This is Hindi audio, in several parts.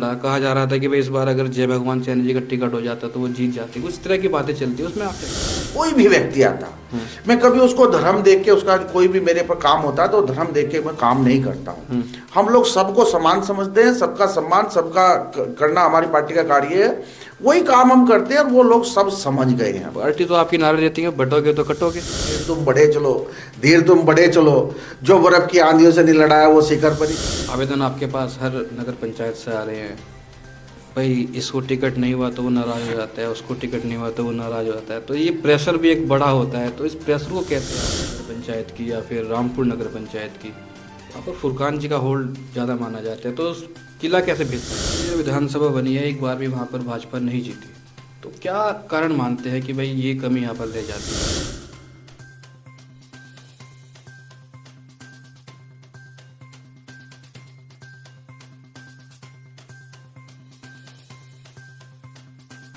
लड़ा, कहा जा रहा था कि भाई इस बार अगर जय भगवान सैनी जी का टिकट हो जाता तो वो जीत जाते, उस तरह की बातें चलती है, उसमें आप कोई भी व्यक्ति आता, मैं कभी उसको धर्म देख के उसका कोई भी मेरे पर काम होता है तो धर्म देख के मैं काम नहीं करता हूँ। हम लोग सबको समान समझते हैं, सबका सम्मान सबका करना हमारी पार्टी का कार्य है, वही काम हम करते हैं और वो लोग सब समझ गए हैं। पार्टी तो आपकी नारे देती है बटोगे तो कटोगे, तुम बढ़े चलो, धीर तुम बढ़े चलो, जो बर्फ की आंधियों से नहीं लड़ाया वो शिखर पर ही। आवेदन आपके पास हर नगर पंचायत से आ रहे हैं, भाई इसको टिकट नहीं हुआ तो वो नाराज हो जाता है, उसको टिकट नहीं हुआ तो वो नाराज हो जाता है, तो ये प्रेशर भी एक बड़ा होता है, तो इस प्रेशर को कैसे नगर पंचायत की या फिर रामपुर नगर पंचायत की, वहाँ पर फुरकान जी का होल्ड ज़्यादा माना जाता है, तो किला कैसे भेजता है? ये विधानसभा बनी है, एक बार भी वहाँ पर भाजपा नहीं जीती, तो क्या कारण मानते हैं कि भाई ये कमी यहाँ पर रह जाती है?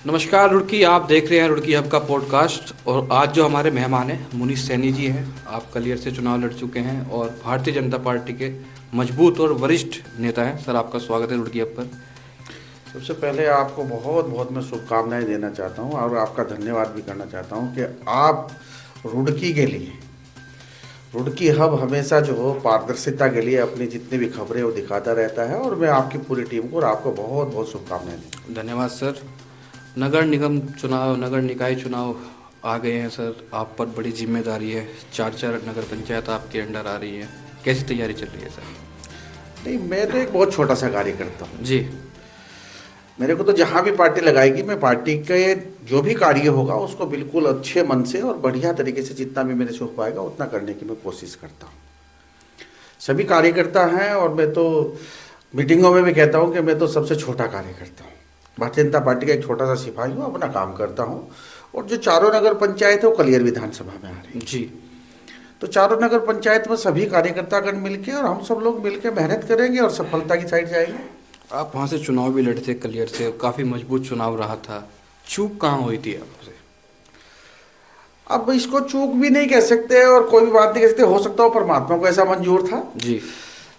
नमस्कार रुड़की, आप देख रहे हैं रुड़की हब का पॉडकास्ट, और आज जो हमारे मेहमान हैं मुनीश सैनी जी हैं। आप कलियर से चुनाव लड़ चुके हैं और भारतीय जनता पार्टी के मजबूत और वरिष्ठ नेता हैं। सर, आपका स्वागत है रुड़की हब पर। सबसे पहले आपको बहुत बहुत मैं शुभकामनाएं देना चाहता हूं और आपका धन्यवाद भी करना चाहता हूं कि आप रुड़की के लिए, रुड़की हब हमेशा जो हो पारदर्शिता के लिए अपनी जितनी भी खबरें वो दिखाता रहता है, और मैं आपकी पूरी टीम को और आपको बहुत बहुत शुभकामनाएं देता हूं। धन्यवाद सर। नगर निगम चुनाव, नगर निकाय चुनाव आ गए हैं सर, आप पर बड़ी जिम्मेदारी है, 4 नगर पंचायत आपके अंडर आ रही है, कैसी तैयारी चल रही है सर? नहीं, मैं तो एक बहुत छोटा सा कार्य करता हूँ जी। मेरे को तो जहाँ भी पार्टी लगाएगी मैं पार्टी के जो भी कार्य होगा उसको बिल्कुल अच्छे मन से और बढ़िया तरीके से जितना भी मेरे से हो पाएगा उतना करने की मैं कोशिश करता हूँ। सभी कार्यकर्ता हैं और मैं तो मीटिंगों में भी कहता हूँ कि मैं तो सबसे छोटा कार्य करता हूँ, भारतीय जनता पार्टी का एक छोटा सा सिपाही हूँ, अपना काम करता हूँ। और जो 4 नगर पंचायत है वो कलियर विधानसभा में आ रही है जी। तो 4 नगर पंचायत में सभी कार्यकर्तागण मिलके और हम सब लोग मिलके मेहनत करेंगे और सफलता की साइड जाएंगे। आप वहाँ से चुनाव भी लड़े थे कलियर से, काफ़ी मजबूत चुनाव रहा था, चूक कहाँ हुई थी आपसे? अब इसको चूक भी नहीं कह सकते और कोई भी बात नहीं कह सकते, हो सकता हो परमात्मा को ऐसा मंजूर था जी।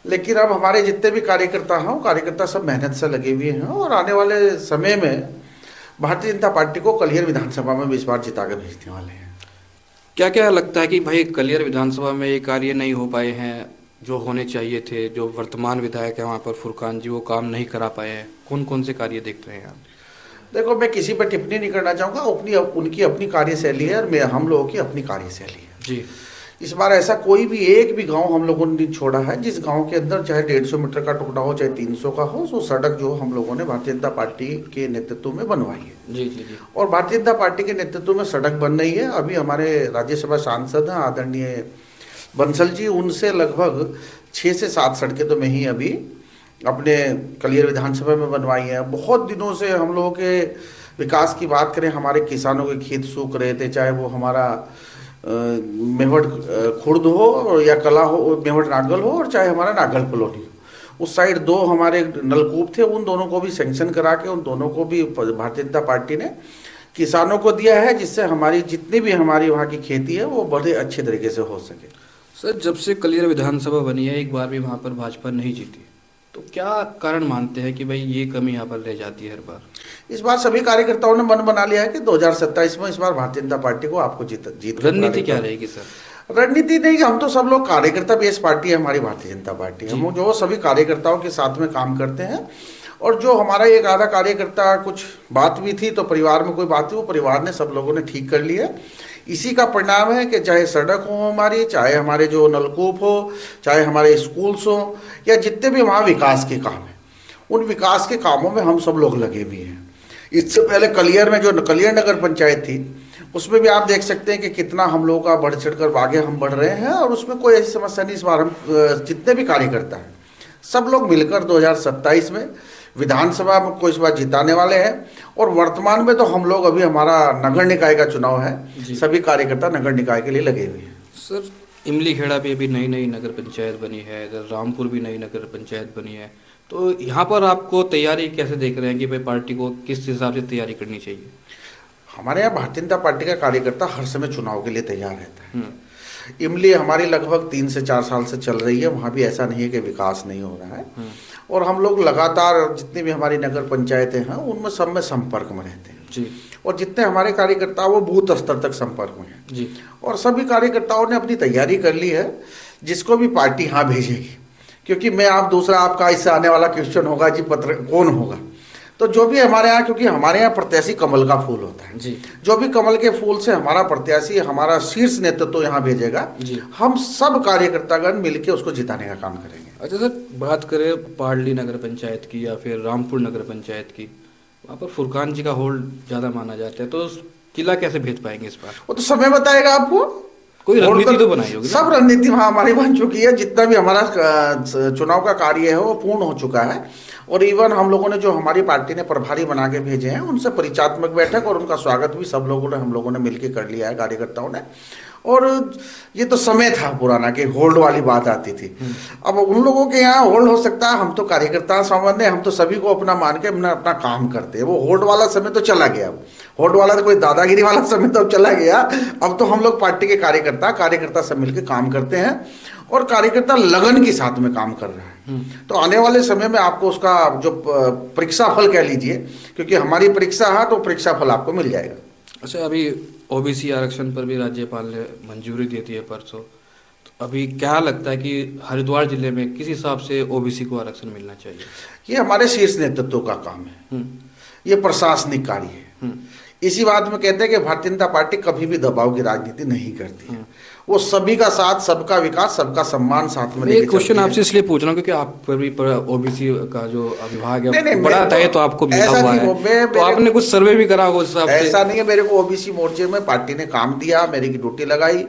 लेकिन अब हमारे जितने भी कार्यकर्ता हैं कार्यकर्ता सब मेहनत से लगे हुए हैं और आने वाले समय में भारतीय जनता पार्टी को कलियर विधानसभा में इस बार जिता कर भेजने वाले हैं। क्या क्या लगता है कि भाई कलियर विधानसभा में ये कार्य नहीं हो पाए हैं जो होने चाहिए थे, जो वर्तमान विधायक है वहाँ पर फुरकान जी वो काम नहीं करा पाए हैं, कौन कौन से कार्य देख रहे हैं आप? देखो, मैं किसी पर टिप्पणी नहीं करना चाहूँगा, उनकी अपनी कार्यशैली है और हम लोगों की अपनी कार्यशैली है जी। इस बार ऐसा कोई भी एक भी गांव हम लोगों ने नहीं छोड़ा है जिस गांव के अंदर चाहे 150 मीटर का टुकड़ा हो चाहे 300 का हो, वो सड़क जो हम लोगों ने भारतीय जनता पार्टी के नेतृत्व में बनवाई है। जी जी जी। और भारतीय जनता पार्टी के नेतृत्व में सड़क बन रही है। अभी हमारे राज्यसभा सांसद हैं आदरणीय बंसल जी, उनसे लगभग 6 से 7 सड़कें तो मैं ही अभी अपने कलियर विधानसभा में बनवाई है। बहुत दिनों से हम लोगों के विकास की बात करें, हमारे किसानों के खेत सूख रहे थे, चाहे वो हमारा मेवट खुर्द हो या कला हो, मेवट नागल हो, और चाहे हमारा नागल कॉलोनी हो, उस साइड 2 हमारे नलकूप थे, उन दोनों को भी सैंक्शन करा के उन दोनों को भी भारतीय जनता पार्टी ने किसानों को दिया है, जिससे हमारी जितनी भी हमारी वहाँ की खेती है वो बड़े अच्छे तरीके से हो सके। सर, जब से कलियर विधानसभा बनी है एक बार भी वहाँ पर भाजपा नहीं जीती, तो क्या कारण मानते हैं कि भाई ये कमी यहाँ पर रह जाती है हर बार? इस बार सभी कार्यकर्ताओं ने मन बना लिया है कि 2027 में इस बार भारतीय जनता पार्टी को आपको जीत रणनीति क्या रहेगी सर? रणनीति नहीं, हम तो सब लोग कार्यकर्ता बेस पार्टी है हमारी भारतीय जनता पार्टी। हम जो सभी कार्यकर्ताओं के साथ में काम करते हैं, और जो हमारा एक आधा कार्यकर्ता कुछ बात भी थी तो परिवार में कोई बात थी, वो परिवार ने सब लोगों ने ठीक कर लिया। इसी का परिणाम है कि चाहे सड़क हो हमारी, चाहे हमारे जो नलकूप हो, चाहे हमारे स्कूल्स हो, या जितने भी वहाँ विकास के काम हैं, उन विकास के कामों में हम सब लोग लगे हुए हैं। इससे पहले कलियर में जो कलियर नगर पंचायत थी उसमें भी आप देख सकते हैं कि कितना हम लोगों का बढ़ चढ़ कर आगे हम बढ़ रहे हैं, और उसमें कोई ऐसी समस्या नहीं। इस बार हम जितने भी कार्यकर्ता हैं सब लोग मिलकर 2027 में विधानसभा को इस बार जिताने वाले हैं। और वर्तमान में तो हम लोग अभी हमारा नगर निकाय का चुनाव है, सभी कार्यकर्ता नगर निकाय के लिए लगे हुए हैं। सर, इमली खेड़ा भी अभी नई नई नगर पंचायत बनी है, इधर रामपुर भी नई नगर पंचायत बनी है, तो यहाँ पर आपको तैयारी कैसे देख रहे हैं कि भाई पार्टी को किस हिसाब से तैयारी करनी चाहिए? हमारे यहाँ भारतीय जनता पार्टी का कार्यकर्ता हर समय चुनाव के लिए तैयार रहता है। इमली हमारी लगभग 3 से 4 साल से चल रही है, वहाँ भी ऐसा नहीं है कि विकास नहीं हो रहा है। और हम लोग लगातार जितनी भी हमारी नगर पंचायतें हैं उनमें सब में संपर्क में रहते हैं जी। और जितने हमारे कार्यकर्ता वो बूथ स्तर तक संपर्क में हैं जी। और सभी कार्यकर्ताओं ने अपनी तैयारी कर ली है, जिसको भी पार्टी हाँ भेजेगी। क्योंकि मैं आप दूसरा आपका इससे आने वाला क्वेश्चन होगा जी पत्र कौन होगा, तो जो भी हमारे यहाँ, क्योंकि हमारे यहाँ प्रत्याशी कमल का फूल होता है जी। जो भी कमल के फूल से हमारा प्रत्याशी हमारा शीर्ष नेतृत्व तो यहाँ भेजेगा जी। हम सब कार्यकर्तागण मिलकर उसको जिताने का काम करेंगे। अच्छा सर, बात करें पारडी नगर पंचायत की या फिर रामपुर नगर पंचायत की, वहाँ पर फुरकान जी का होल्ड ज़्यादा माना जाता है, तो किला कैसे भेज पाएंगे इस बार? वो तो समय बताएगा आपको। कोई रणनीति तो बनाई होगी? सब रणनीति वहाँ हमारी बन चुकी है, जितना भी हमारा चुनाव का कार्य है वो पूर्ण हो चुका है। और इवन हम लोगों ने जो हमारी पार्टी ने प्रभारी बना के भेजे हैं उनसे परिचयात्मक बैठक और उनका स्वागत भी सब लोगों ने हम लोगों ने मिलकर कर लिया है कार्यकर्ताओं ने। और ये तो समय था पुराना कि होल्ड वाली बात आती थी, अब उन लोगों के यहाँ होल्ड हो सकता है, हम तो कार्यकर्ता संबंध है, हम तो सभी को अपना मान के अपना काम करते हैं। वो होल्ड वाला समय तो चला गया, अब होल्ड वाला तो कोई दादागिरी वाला समय तो अब चला गया। अब तो हम लोग पार्टी के कार्यकर्ता सब मिलकर काम करते हैं और कार्यकर्ता लगन के साथ में काम कर रहा है। तो आने वाले समय में आपको उसका जो परीक्षा फल कह लीजिए, क्योंकि हमारी परीक्षा है तो परीक्षा फल आपको मिल जाएगा। अच्छा, अभी ओबीसी आरक्षण पर भी राज्यपाल ने मंजूरी दे दी है परसों, तो अभी क्या लगता है कि हरिद्वार जिले में किस हिसाब से ओबीसी को आरक्षण मिलना चाहिए? ये हमारे शीर्ष नेतृत्व का काम है, ये प्रशासनिक कार्य है। इसी बात में कहते हैं कि भारतीय जनता पार्टी कभी भी दबाव की राजनीति नहीं करती है, वो सभी का साथ, सबका विकास, सबका सम्मान साथ में। एक क्वेश्चन आपसे इसलिए पूछ रहा हूँ क्योंकि आप पर भी ओबीसी का जो विभाग है बड़ा है, तो आपको मिला हुआ है, तो आपने कुछ सर्वे भी करा होगा उस हिसाब से। ऐसा नहीं है, मेरे को ओबीसी मोर्चे में पार्टी ने काम दिया, मेरी की ड्यूटी लगाई,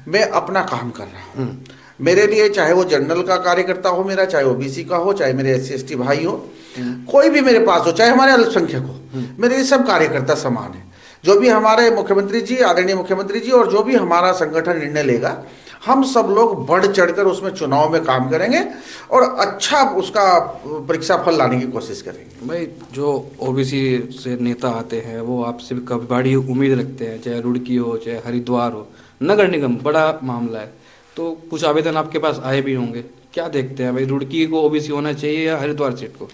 मैं अपना काम कर रहा हूँ। मेरे लिए चाहे वो जनरल का कार्यकर्ता हो मेरा, चाहे ओबीसी का हो, चाहे मेरे SC ST भाई हो, कोई भी मेरे पास हो, चाहे हमारे अल्पसंख्यक हो, मेरे लिए सब कार्यकर्ता समान है। जो भी हमारे मुख्यमंत्री जी, आदरणीय मुख्यमंत्री जी, और जो भी हमारा संगठन निर्णय लेगा, हम सब लोग बढ़ चढ़कर उसमें चुनाव में काम करेंगे और अच्छा उसका परीक्षा फल लाने की कोशिश करेंगे। भाई, जो ओबीसी से नेता आते हैं वो आपसे काफी बड़ी उम्मीद रखते हैं, चाहे रुड़की हो, चाहे हरिद्वार हो, नगर निगम बड़ा मामला है, तो कुछ आवेदन आपके पास आए भी होंगे। क्या देखते हैं भाई, रुड़की को ओबीसी होना चाहिए या हरिद्वार सीट को?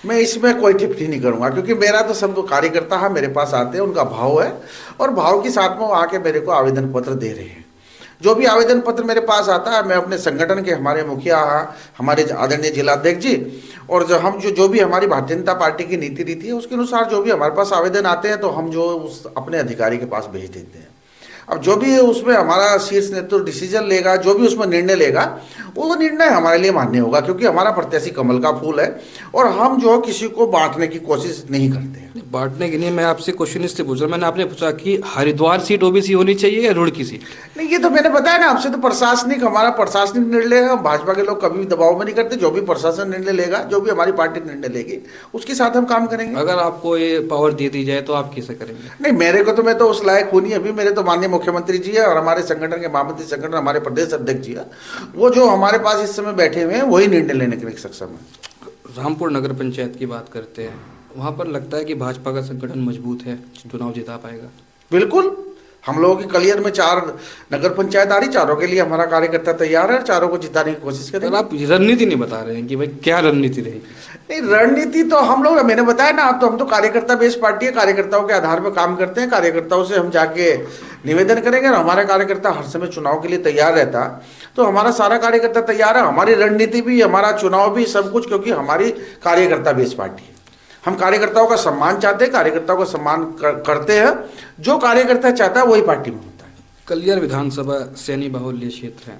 मैं इसमें कोई टिप्पणी नहीं करूंगा, क्योंकि मेरा तो सब कार्यकर्ता है, मेरे पास आते हैं, उनका भाव है और भाव के साथ में वो आके मेरे को आवेदन पत्र दे रहे हैं। जो भी आवेदन पत्र मेरे पास आता है, मैं अपने संगठन के, हमारे मुखिया हमारे आदरणीय जिलाध्यक्ष जी, और जो भी हमारी भारतीय जनता पार्टी की नीति रीति है उसके अनुसार जो भी हमारे पास आवेदन आते हैं तो हम जो उस अपने अधिकारी के पास भेज देते हैं। अब जो भी उसमें हमारा शीर्ष नेतृत्व डिसीजन लेगा, जो भी उसमें निर्णय लेगा, वो निर्णय हमारे लिए मान्य होगा, क्योंकि हमारा प्रत्याशी कमल का फूल है और हम जो किसी को बांटने की कोशिश नहीं करते हैं। बांटने के लिए मैं आपसे क्वेश्चन इसलिए पूछ रहा हूँ, मैंने आपने पूछा कि हरिद्वार सीट ओबीसी होनी चाहिए या रुड़की सीट? नहीं, ये तो मैंने बताया ना आपसे, तो प्रशासनिक, हमारा प्रशासनिक निर्णय है। भाजपा के लोग कभी भी दबाव में नहीं करते, जो भी प्रशासन निर्णय लेगा, जो भी हमारी पार्टी निर्णय लेगी, उसके साथ हम काम करेंगे। अगर आपको ये पावर दे दी जाए तो आप कैसे करेंगे? नहीं, मेरे को तो, मैं तो उस लायक हूँ नहीं अभी। मेरे तो माननीय मुख्यमंत्री जी है और हमारे संगठन के महामंत्री संगठन हमारे प्रदेश अध्यक्ष जी है, वो जो हमारे पास इस समय बैठे हुए हैं वही निर्णय लेने के लिए सक्षम है। रामपुर नगर पंचायत की बात करते हैं, वहाँ पर लगता है कि भाजपा का संगठन मजबूत है, चुनाव जिता पाएगा? बिल्कुल, हम लोगों की कलियर में 4 नगर पंचायत आ रही, चारों के लिए हमारा कार्यकर्ता तैयार है, चारों को जिताने की कोशिश करेंगे। आप रणनीति नहीं बता रहे हैं कि भाई क्या रणनीति रहेगी? नहीं, रणनीति तो हम लोग, मैंने बताया ना, आप तो, हम तो कार्यकर्ता बेस्ड पार्टी है, कार्यकर्ताओं के आधार पर काम करते हैं, कार्यकर्ताओं से हम जाके निवेदन करेंगे और हमारा कार्यकर्ता हर समय चुनाव के लिए तैयार रहता, तो हमारा सारा कार्यकर्ता तैयार है। हमारी रणनीति भी, हमारा चुनाव भी, सब कुछ, क्योंकि हमारी कार्यकर्ता बेस्ड पार्टी है। हम कार्यकर्ताओं का सम्मान चाहते हैं, कार्यकर्ताओं का सम्मान करते हैं, जो कार्यकर्ता चाहता है वही पार्टी में होता है। कलियर विधानसभा सैनी बाहुल्य क्षेत्र है,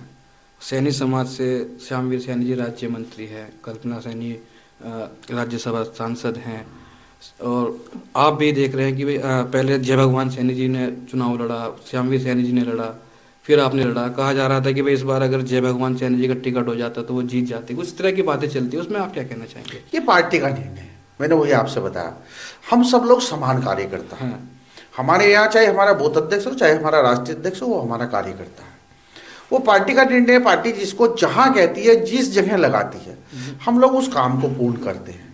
सैनी समाज से श्यामवीर सैनी जी राज्य मंत्री है, कल्पना सैनी राज्यसभा सांसद हैं, और आप भी देख रहे हैं कि भाई पहले जय भगवान सैनी जी ने चुनाव लड़ा, श्यामवीर सैनी जी ने लड़ा, फिर आपने लड़ा। कहा जा रहा था कि भाई इस बार अगर जय भगवान सैनी जी का टिकट हो जाता तो वो जीत जाते, कुछ तरह की बातें चलती है, उसमें आप क्या कहना चाहेंगे? ये पार्टी का निर्णय है, मैंने वही आपसे बताया, हम सब लोग समान कार्यकर्ता हैं। हमारे यहाँ चाहे हमारा बूथ अध्यक्ष हो, चाहे हमारा राष्ट्रीय अध्यक्ष हो, वो हमारा कार्यकर्ता है। वो पार्टी का निर्णय है, पार्टी जिसको जहाँ कहती है, जिस जगह लगाती है, हम लोग उस काम को पूर्ण करते हैं।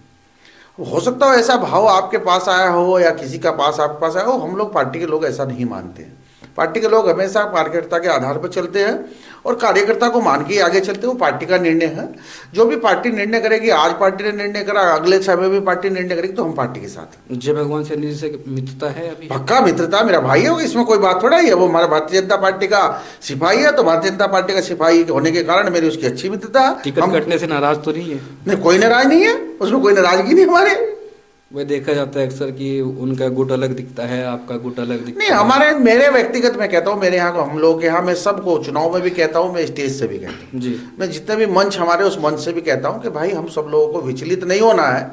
हो सकता है ऐसा भाव आपके पास आया हो या किसी का पास आपके पास आया हो, हम लोग पार्टी के लोग ऐसा नहीं मानते हैं। पार्टी के लोग हमेशा कार्यकर्ता के आधार पर चलते हैं और कार्यकर्ता को मान के ही आगे चलते हैं। वो पार्टी का निर्णय है, जो भी पार्टी निर्णय करेगी, आज पार्टी ने निर्णय करा, अगले समय भी पार्टी निर्णय करेगी, तो हम पार्टी के साथ हैं। जय भगवान सैनी जी से मित्रता है अभी? पक्का मित्रता, मेरा भाई है, इसमें कोई बात थोड़ा ही है। वो हमारा भारतीय जनता पार्टी का सिपाही है, तो भारतीय जनता पार्टी का सिपाही होने के कारण मेरी उसकी अच्छी मित्रता है। टिकट कटने से नाराज तो नहीं है? नहीं, कोई नाराज नहीं है, उसमें कोई नाराजगी नहीं हमारे। वह देखा जाता है अक्सर कि उनका गुट अलग दिखता है, आपका गुट अलग दिखता नहीं, है। हमारे मेरे व्यक्तिगत मैं कहता हूँ, मेरे यहाँ हम लोग के यहाँ, मैं सबको चुनाव में भी कहता हूँ, मैं स्टेज से भी कहता हूँ जी, मैं जितने भी मंच हमारे, उस मंच से भी कहता हूँ कि भाई हम सब लोगों को विचलित नहीं होना है।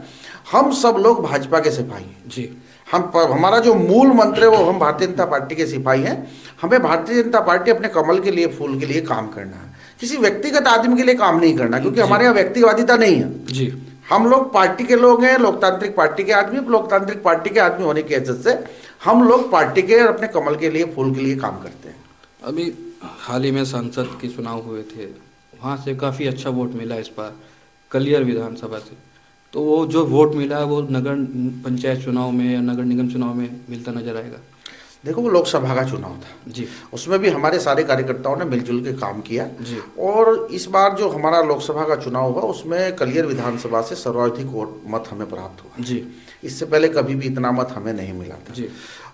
हम सब लोग भाजपा के सिपाही हैं जी। हमारा जो मूल मंत्र है वो हम भारतीय जनता पार्टी के सिपाही हैं। हमें भारतीय जनता पार्टी अपने कमल के लिए, फूल के लिए काम करना है, किसी व्यक्तिगत आदमी के लिए काम नहीं करना, क्योंकि हमारे यहाँ व्यक्तिवादिता नहीं है जी। हम लोग पार्टी के लोग हैं, लोकतांत्रिक पार्टी के आदमी। लोकतांत्रिक पार्टी के आदमी होने की वजह से हम लोग पार्टी के और अपने कमल के लिए, फूल के लिए काम करते हैं। अभी हाल ही में सांसद के चुनाव हुए थे, वहाँ से काफ़ी अच्छा वोट मिला इस बार कलियर विधानसभा से। तो वो जो वोट मिला वो नगर पंचायत चुनाव में या नगर निगम चुनाव में मिलता नजर आएगा? देखो, वो लोकसभा का चुनाव था जी, उसमें भी हमारे सारे कार्यकर्ताओं ने मिलजुल के काम किया जी। और इस बार जो हमारा लोकसभा का चुनाव हुआ उसमें कलियर विधानसभा से सर्वाधिक वोट मत हमें प्राप्त हुआ जी। इससे पहले कभी भी इतना मत हमें नहीं मिला था जी।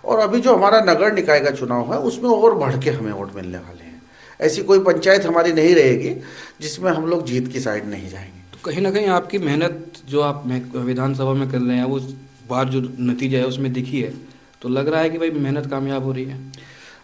और अभी जो हमारा नगर निकाय का चुनाव है उसमें और बढ़ के हमें वोट मिलने वाले हैं। ऐसी कोई पंचायत हमारी नहीं रहेगी जिसमें हम लोग जीत की साइड नहीं जाएंगे। तो कहीं ना कहीं आपकी मेहनत जो आप विधानसभा में कर रहे हैं, वो बार जो नतीजा है उसमें दिखी है, तो लग रहा है कि भाई मेहनत कामयाब हो रही है।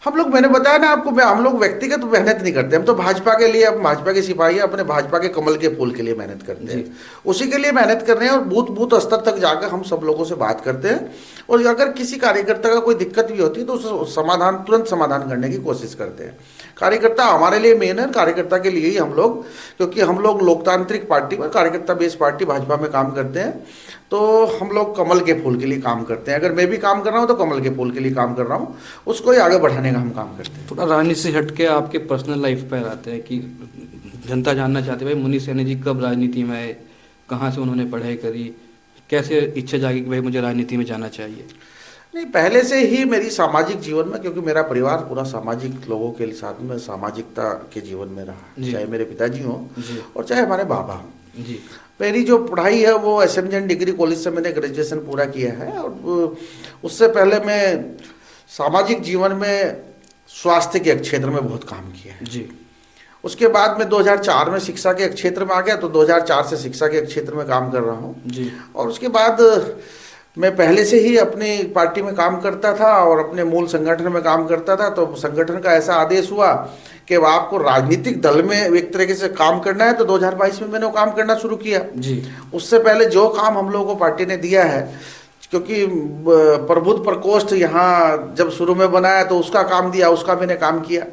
हम लोग, मैंने बताया ना आपको, हम लोग व्यक्तिगत मेहनत नहीं करते, हम तो भाजपा के लिए, हम भाजपा के सिपाही, अपने भाजपा के कमल के फूल के लिए मेहनत करते हैं, उसी के लिए मेहनत कर रहे हैं। और बूथ बूथ स्तर तक जाकर हम सब लोगों से बात करते हैं और अगर किसी कार्यकर्ता का कोई दिक्कत भी होती है तो उस समाधान, तुरंत समाधान करने की कोशिश करते हैं। कार्यकर्ता हमारे लिए मेन है, कार्यकर्ता के लिए ही हम लोग, क्योंकि हम लोग लोकतांत्रिक पार्टी में, कार्यकर्ता बेस्ड पार्टी भाजपा में काम करते हैं, तो हम लोग कमल के फूल के लिए काम करते हैं। अगर मैं भी काम कर रहा हूँ तो कमल के फूल के लिए काम कर रहा हूँ, उसको ही आगे बढ़ाने का हम काम करते हैं। थोड़ा राजनीति से हट के आपके पर्सनल लाइफ पर आते हैं कि जनता जानना चाहती है भाई मुनीष सैनी जी कब राजनीति में आए, कहाँ से उन्होंने पढ़ाई करी, कैसे इच्छा जागी कि भाई मुझे राजनीति में जाना चाहिए? नहीं, पहले से ही मेरी सामाजिक जीवन में, क्योंकि मेरा परिवार पूरा सामाजिक लोगों के साथ में सामाजिकता के जीवन में रहा, चाहे मेरे पिताजी हों और चाहे हमारे बाबा हों जी। मेरी जो पढ़ाई है वो एसएमजन डिग्री कॉलेज से मैंने ग्रेजुएशन पूरा किया है और उससे पहले मैं सामाजिक जीवन में स्वास्थ्य के क्षेत्र में बहुत काम किया है जी। उसके बाद मैं 2004 में शिक्षा के क्षेत्र में आ गया, तो 2004 से शिक्षा के क्षेत्र में काम कर रहा हूँ जी। और उसके बाद मैं पहले से ही अपनी पार्टी में काम करता था और अपने मूल संगठन में काम करता था। तो संगठन का ऐसा आदेश हुआ कि आपको राजनीतिक दल में एक तरीके से काम करना है, तो 2022 में मैंने वो काम करना शुरू किया जी। उससे पहले जो काम हम लोगों को पार्टी ने दिया है, क्योंकि प्रबुद्ध प्रकोष्ठ यहाँ जब शुरू में बनाया तो उसका काम दिया, उसका मैंने काम किया।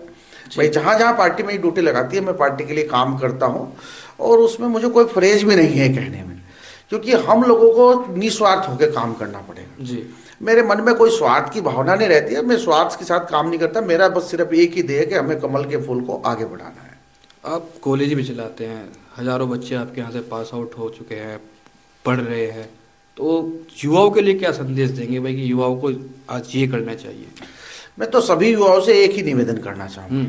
भाई जहाँ जहाँ पार्टी में ड्यूटी लगाती है मैं पार्टी के लिए काम करता हूँ और उसमें मुझे कोई फ्रेज भी नहीं है कहने में, क्योंकि हम लोगों को निस्वार्थ होकर काम करना पड़ेगा जी। मेरे मन में कोई स्वार्थ की भावना नहीं रहती है, मैं स्वार्थ के साथ काम नहीं करता। मेरा बस सिर्फ एक ही ध्येय है कि हमें कमल के फूल को आगे बढ़ाना है। आप कॉलेज भी चलाते हैं, हजारों बच्चे आपके यहाँ से पास आउट हो चुके हैं, पढ़ रहे हैं, तो युवाओं के लिए क्या संदेश देंगे भाई कि युवाओं को आज ये करना चाहिए? मैं तो सभी युवाओं से एक ही निवेदन करना चाहूँगा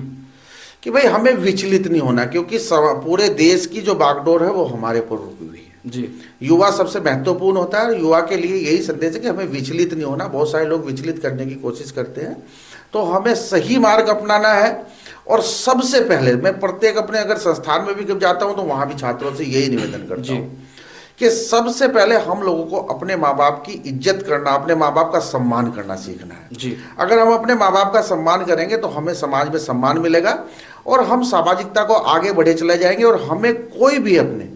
कि भाई हमें विचलित नहीं होना, क्योंकि पूरे देश की जो बागडोर है वो हमारे ऊपर रुकी हुई है जी। युवा सबसे महत्वपूर्ण होता है, युवा के लिए यही संदेश है कि हमें विचलित नहीं होना। बहुत सारे लोग विचलित करने की कोशिश करते हैं, तो हमें सही मार्ग अपनाना है। और सबसे पहले मैं प्रत्येक अपने अगर संस्थान में भी जब जाता हूँ तो वहाँ भी छात्रों से यही निवेदन करता हूँ कि सबसे पहले हम लोगों को अपने माँ बाप की इज्जत करना, अपने माँ बाप का सम्मान करना सीखना है जी। अगर हम अपने माँ बाप का सम्मान करेंगे तो हमें समाज में सम्मान मिलेगा और हम सामाजिकता को आगे बढ़े चले जाएंगे। और हमें कोई भी अपने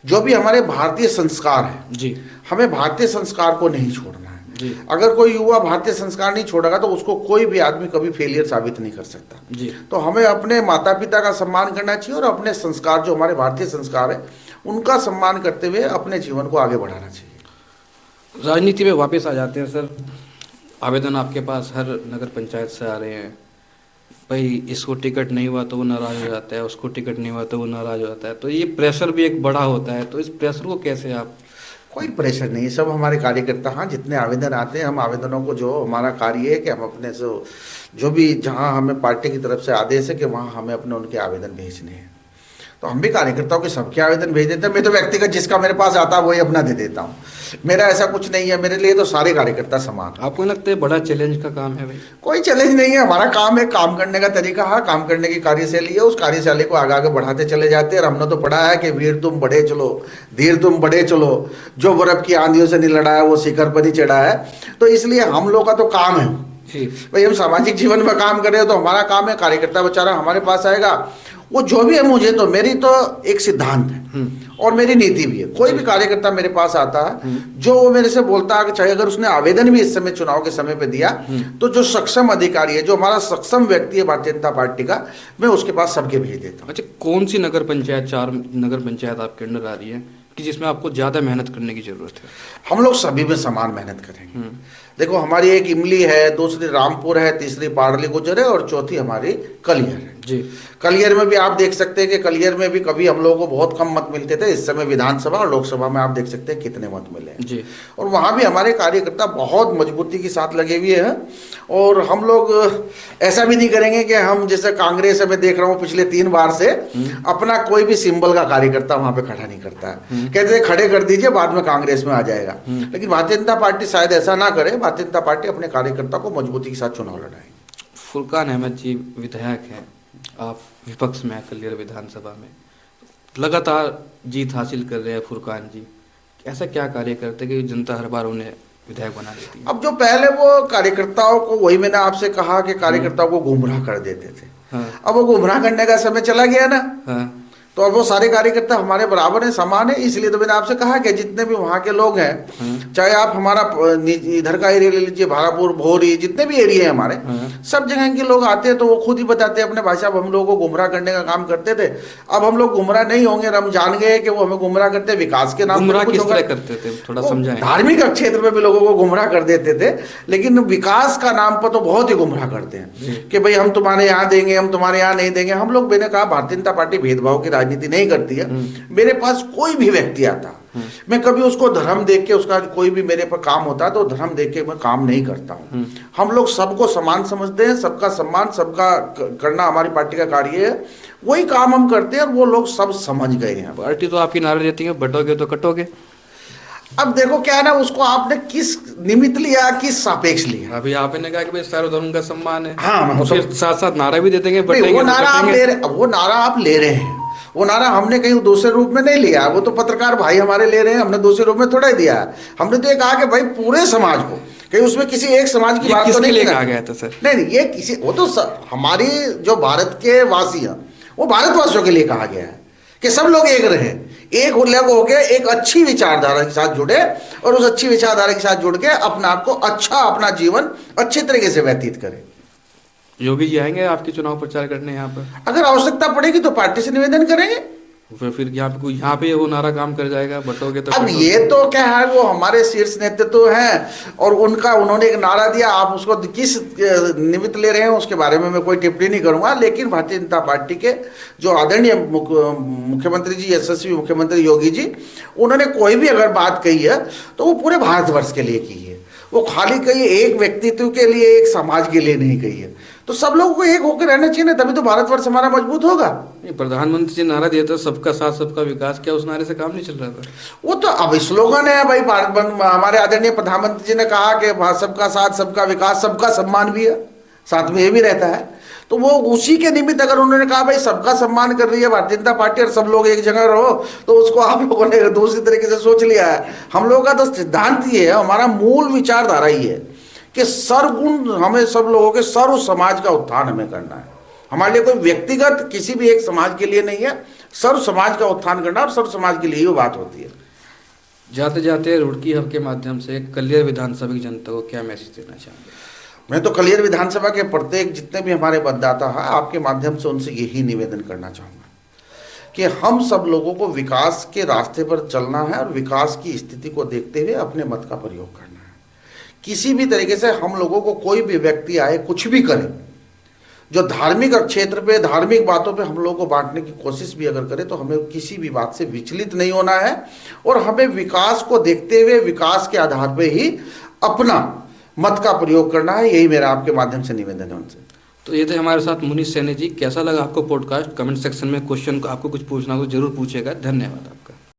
जो भी हमारे भारतीय संस्कार है जी, हमें भारतीय संस्कार को नहीं छोड़ना है जी। अगर कोई युवा भारतीय संस्कार नहीं छोड़ेगा तो उसको कोई भी आदमी कभी फेलियर साबित नहीं कर सकता जी। तो हमें अपने माता पिता का सम्मान करना चाहिए और अपने संस्कार जो हमारे भारतीय संस्कार है उनका सम्मान करते हुए अपने जीवन को आगे बढ़ाना चाहिए। राजनीति में वापस आ जाते हैं सर, आवेदन आपके पास हर नगर पंचायत से आ रहे हैं, भाई इसको टिकट नहीं हुआ तो वो नाराज हो जाता है, उसको टिकट नहीं हुआ तो वो नाराज हो जाता है, तो ये प्रेशर भी एक बड़ा होता है, तो इस प्रेशर को कैसे आप कोई प्रेशर नहीं है, सब हमारे कार्यकर्ता। हाँ, जितने आवेदन आते हैं हम आवेदनों को, जो हमारा कार्य है कि हम अपने से जो भी जहाँ हमें पार्टी की तरफ से आदेश है कि वहाँ हमें अपने उनके आवेदन भेजने हैं, तो हम भी कार्यकर्ताओं के सबके आवेदन भेज देते हैं। मैं तो व्यक्तिगत जिसका मेरे पास आता है वही अपना दे देता हूँ। मेरा ऐसा कुछ नहीं है, मेरे लिए तो सारे कार्यकर्ता समान। आपको लगता है बड़ा चैलेंज का काम है भाई? कोई चैलेंज नहीं है, हमारा काम है, काम करने का तरीका है, काम करने की कार्यशैली है, उस कार्यशैली को आगे आगे बढ़ाते चले जाते हैं। और हमने तो पढ़ा है कि वीर तुम बढ़े चलो, धीर तुम बढ़े चलो, जो बर्फ की आंधियों से नहीं लड़ा है वो शिखर पर ही चढ़ा है। तो इसलिए हम लोग का तो काम है भाई, हम सामाजिक जीवन में काम कर रहे हैं तो हमारा काम है, कार्यकर्ता बेचारा हमारे पास आएगा, वो जो भी है, मुझे तो मेरी तो एक सिद्धांत है और मेरी नीति भी है। कोई भी कार्यकर्ता मेरे पास आता है जो वो मेरे से बोलता है कि चाहे अगर उसने आवेदन भी इस समय चुनाव के समय पे दिया, तो जो सक्षम अधिकारी है, जो हमारा सक्षम व्यक्ति है भारतीय जनता पार्टी का, मैं उसके पास सबके भेज देता हूँ। अच्छा, कौन सी नगर पंचायत, 4 नगर पंचायत आपके अंडर आ रही है कि जिसमें आपको ज़्यादा मेहनत करने की जरूरत है? हम लोग सभी में समान मेहनत करेंगे। देखो, हमारी एक इमली है, दूसरी रामपुर है, तीसरी पाडली गुजर है और चौथी हमारी कलियर है जी। कलियर में भी आप देख सकते हैं कि कलियर में भी कभी हम लोगों को बहुत कम मत मिलते थे, इस समय विधानसभा और लोकसभा में आप देख सकते हैं कितने मत मिले हैं जी। और वहाँ भी हमारे कार्यकर्ता बहुत मजबूती के साथ लगे हुए हैं। और हम लोग ऐसा भी नहीं करेंगे कि हम, जैसे कांग्रेस में देख रहा हूँ पिछले 3 बार से, अपना कोई भी सिंबल का कार्यकर्ता वहाँ पे खड़ा नहीं करता है, कहते हैं खड़े कर दीजिए, बाद में कांग्रेस में आ जाएगा। लेकिन भारतीय जनता पार्टी शायद ऐसा ना करे, भारतीय जनता पार्टी अपने कार्यकर्ता को मजबूती के साथ चुनाव लड़ाए। फुरकान अहमद जी विधायक हैं, आप विपक्ष में कलियर विधानसभा में लगातार जीत हासिल कर रहे हैं फुरकान जी, ऐसा क्या कार्य करते कि जनता हर बार उन्हें विधायक बना देती है? अब जो पहले वो कार्यकर्ताओं को, वही मैंने आपसे कहा कि कार्यकर्ताओं को गुमराह कर देते थे। हाँ। अब वो गुमराह करने का समय चला गया ना। हाँ। तो अब वो सारे कार्यकर्ता हमारे बराबर हैं, समान है। इसलिए तो मैंने आपसे कहा कि जितने भी वहाँ के लोग हैं, चाहे आप हमारा इधर का एरिया ले लीजिए, भारापुर, भोरी, जितने भी एरिया हैं हमारे, सब जगह के लोग आते हैं तो वो खुद ही बताते हैं अपने भाई साहब हम लोगों को गुमराह करने का काम करते थे। अब हम लोग गुमराह नहीं होंगे, हम जान गए कि वो हमें गुमराह करते, विकास के नाम गुमराह किस तरह करते थे, थोड़ा समझाएं। धार्मिक क्षेत्र में भी लोगों को गुमराह कर देते थे, लेकिन विकास का नाम पर तो बहुत ही गुमराह करते हैं कि भाई हम तुम्हारे यहाँ देंगे, हम तुम्हारे यहाँ नहीं देंगे। हम लोग, मैंने कहा भारतीय जनता पार्टी भेदभाव की राजनीति नहीं करती है। मेरे पास कोई भी व्यक्ति आता, मैं कभी उसको धर्म देख के, उसका कोई भी मेरे पर काम होता है तो धर्म देख के मैं काम नहीं करता हूँ। हम लोग सबको समान समझते हैं, सबका सम्मान, सबका करना हमारी पार्टी का कार्य है, वही काम हम करते हैं और वो लोग सब समझ गए हैं। पार्टी तो आपकी नारे देती है, बटोगे तो कटोगे। अब देखो क्या है ना, उसको आपने किस निमित्त लिया, किस सापेक्ष लिया। अभी आपने कहा कि भाई सर्वधर्म का सम्मान है, हाँ, उसके साथ साथ नारा भी दे देंगे, वो नारा आप ले रहे, वो नारा आप ले रहे हैं, वो नारा हमने कहीं दूसरे रूप में नहीं लिया, वो तो पत्रकार भाई हमारे ले रहे हैं, हमने दूसरे रूप में थोड़ा ही दिया है। हमने तो ये कहा कि भाई पूरे समाज को, कहीं उसमें किसी एक समाज की बात तो नहीं कहा गया था सर? नहीं, ये किसी, वो तो हमारी जो भारत के वासी हैं, वो भारतवासियों के लिए कहा गया है कि सब लोग एक रहे, एक लोग होकर एक अच्छी विचारधारा के साथ जुड़े और उस अच्छी विचारधारा के साथ जुड़ के अपना आपको अच्छा, अपना जीवन अच्छे तरीके से व्यतीत करें। योगी जी आएंगे आपके चुनाव प्रचार करने यहाँ पर? अगर आवश्यकता पड़ेगी तो पार्टी से निवेदन करेंगे, फिर यहाँ पे वो नारा काम कर जाएगा, बटोगे तो। अब ये तो क्या है, वो हमारे शीर्ष नेतृत्व हैं और उन्होंने एक नारा दिया, आप उसको किस निमित्त ले रहे हैं उसके बारे में मैं कोई टिप्पणी नहीं करूंगा। लेकिन भारतीय जनता पार्टी के जो आदरणीय मुख्यमंत्री जी, यशस्वी मुख्यमंत्री योगी जी, उन्होंने कोई भी अगर बात कही है तो वो पूरे भारतवर्ष के लिए की है, वो खाली कही एक व्यक्तित्व के लिए, एक समाज के लिए नहीं कही है। तो सब लोगों को एक होकर रहना चाहिए ना, तभी तो भारतवर्ष हमारा मजबूत होगा। प्रधानमंत्री जी नारा दिया था सबका साथ सबका विकास, क्या उस नारे से काम नहीं चल रहा था? वो तो अब स्लोगन है भाई, हमारे आदरणीय प्रधानमंत्री जी ने कहा कि सबका साथ सबका विकास, सबका सम्मान भी है, साथ में ये भी रहता है। तो वो उसी के निमित्त अगर उन्होंने कहा भाई सबका सम्मान कर रही है भारतीय जनता पार्टी और सब लोग एक जगह रहो, तो उसको आप लोगों ने दूसरी तरीके से सोच लिया है। हम लोगों का तो सिद्धांत ये है, हमारा मूल विचारधारा ही है कि सर्वगुण, हमें सब लोगों के सर्व समाज का उत्थान हमें करना है। हमारे लिए कोई व्यक्तिगत किसी भी एक समाज के लिए नहीं है, सर्व समाज का उत्थान करना और सर्व समाज के लिए ही वो बात होती है। जाते जाते रुड़की हब के माध्यम से कलियर विधानसभा की जनता को क्या मैसेज देना चाहेंगे? मैं तो कलियर विधानसभा के प्रत्येक जितने भी हमारे मतदाता हैं, आपके माध्यम से उनसे यही निवेदन करना चाहूँगा कि हम सब लोगों को विकास के रास्ते पर चलना है और विकास की स्थिति को देखते हुए अपने मत का प्रयोग करना है। किसी भी तरीके से हम लोगों को कोई भी व्यक्ति आए, कुछ भी करे, जो धार्मिक क्षेत्र पे, धार्मिक बातों पे हम लोगों को बांटने की कोशिश भी अगर करें तो हमें किसी भी बात से विचलित नहीं होना है और हमें विकास को देखते हुए विकास के आधार पे ही अपना मत का प्रयोग करना है। यही मेरा आपके माध्यम से निवेदन है उनसे। तो ये थे हमारे साथ मुनीष सैनी जी। कैसा लगा आपको पॉडकास्ट? कमेंट सेक्शन में क्वेश्चन आपको कुछ पूछना हो तो जरूर पूछेगा। धन्यवाद आपका।